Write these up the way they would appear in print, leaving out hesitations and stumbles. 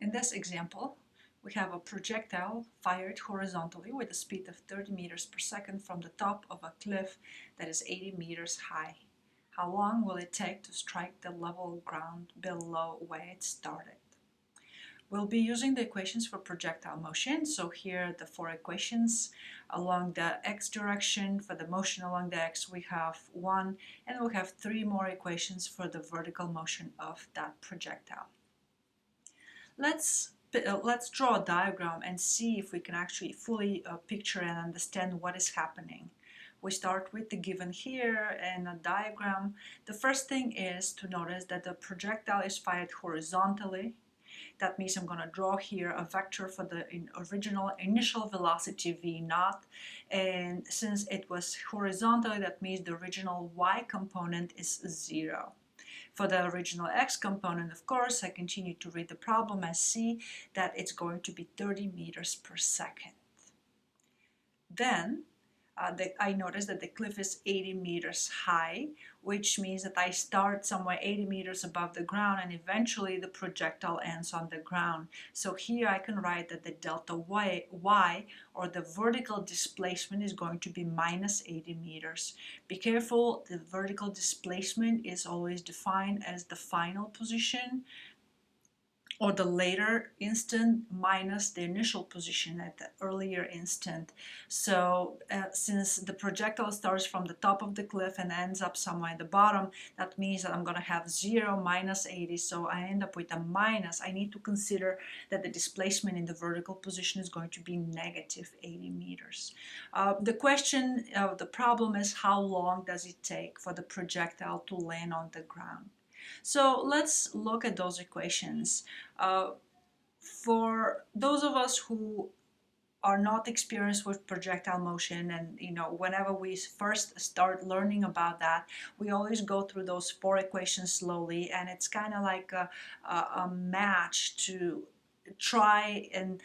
In this example, we have a projectile fired horizontally with a speed of 30 meters per second from the top of a cliff that is 80 meters high. How long will it take to strike the level ground below where it started? We'll be using the equations for projectile motion. So here are the four equations. Along the x direction, for the motion along the x, we have one, and we'll have three more equations for the vertical motion of that projectile. Let's draw a diagram and see if we can actually fully picture and understand what is happening. We start with the given here and a diagram. The first thing is to notice that the projectile is fired horizontally. That means I'm going to draw here a vector for the original initial velocity v naught, and since it was horizontal, that means the original y component is 0. For the original x component, of course, I continue to read the problem. I see that it's going to be 30 meters per second. Then I notice that the cliff is 80 meters high, which means that I start somewhere 80 meters above the ground and eventually the projectile ends on the ground. So here I can write that the delta y, or the vertical displacement, is going to be minus 80 meters. Be careful, the vertical displacement is always defined as the final position or the later instant minus the initial position at the earlier instant. So since the projectile starts from the top of the cliff and ends up somewhere at the bottom, that means that I'm going to have 0 minus 80, so I end up with a minus. I need to consider that the displacement in the vertical position is going to be negative 80 meters. The question of the problem is, how long does it take for the projectile to land on the ground? So let's look at those equations. For those of us who are not experienced with projectile motion, and whenever we first start learning about that, we always go through those four equations slowly, and it's kind of like a match to try and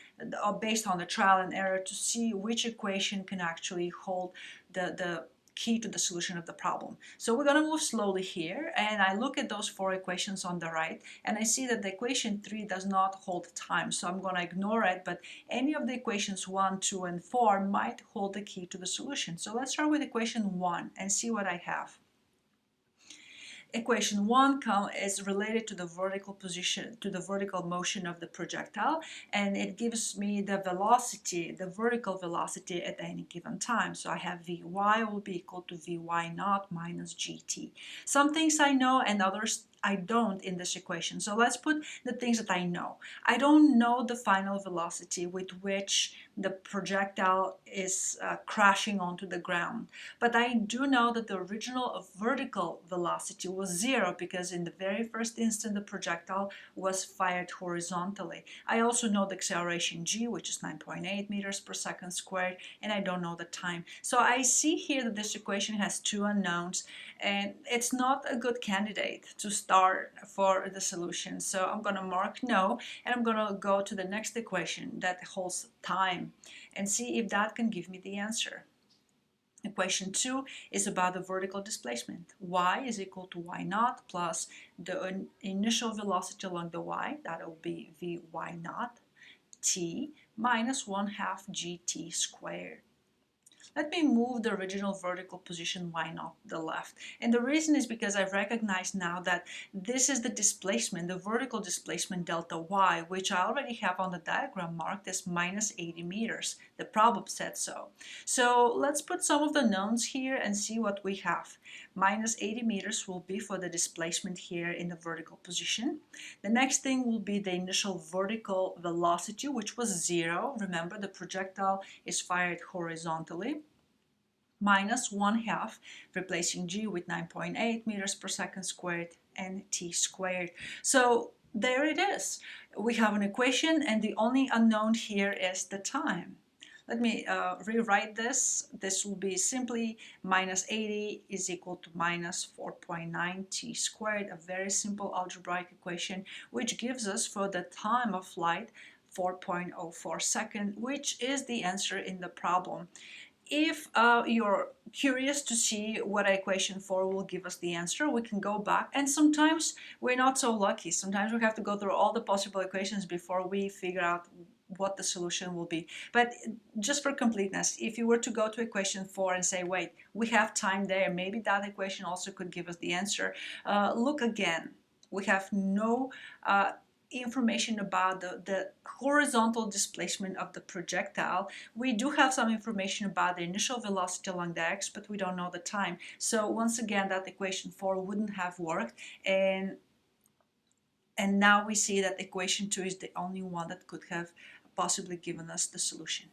based on the trial and error to see which equation can actually hold the key to the solution of the problem. So we're going to move slowly here, and I look at those four equations on the right, and I see that the equation 3 does not hold time, so I'm going to ignore it, but any of the equations 1, 2, and 4 might hold the key to the solution. So let's start with equation 1 and see what I have. Equation 1 is related to the vertical position, to the vertical motion of the projectile, and it gives me the velocity, the vertical velocity at any given time. So I have Vy will be equal to Vy naught minus Gt. Some things I know and others I don't in this equation. So let's put the things that I know. I don't know the final velocity with which the projectile is crashing onto the ground, but I do know that the original vertical velocity was 0 because in the very first instant the projectile was fired horizontally. I also know the acceleration g, which is 9.8 meters per second squared, and I don't know the time. So I see here that this equation has two unknowns, and it's not a good candidate to start for the solution. So I'm going to mark no, and I'm going to go to the next equation that holds time and see if that can give me the answer. Equation 2 is about the vertical displacement. Y is equal to y naught plus the initial velocity along the y, that will be Vy naught, t minus 1/2 gt squared. Let me move the original vertical position y naught to the left. And the reason is because I've recognized now that this is the displacement, the vertical displacement delta y, which I already have on the diagram marked as minus 80 meters. The problem said so. So let's put some of the knowns here and see what we have. Minus 80 meters will be for the displacement here in the vertical position. The next thing will be the initial vertical velocity, which was 0. Remember, the projectile is fired horizontally. Minus 1/2, replacing g with 9.8 meters per second squared and t squared. So there it is. We have an equation, and the only unknown here is the time. Let me rewrite this. This will be simply minus 80 is equal to minus 4.9 t squared, a very simple algebraic equation, which gives us for the time of flight 4.04 seconds, which is the answer in the problem. If you're curious to see what equation 4 will give us the answer, we can go back, and sometimes we're not so lucky. Sometimes we have to go through all the possible equations before we figure out what the solution will be. But just for completeness, if you were to go to equation 4 and say, wait, we have time there, maybe that equation also could give us the answer, look again. We have no information about the horizontal displacement of the projectile. We do have some information about the initial velocity along the x, but we don't know the time. So once again, that equation 4 wouldn't have worked, and now we see that equation 2 is the only one that could have possibly given us the solution.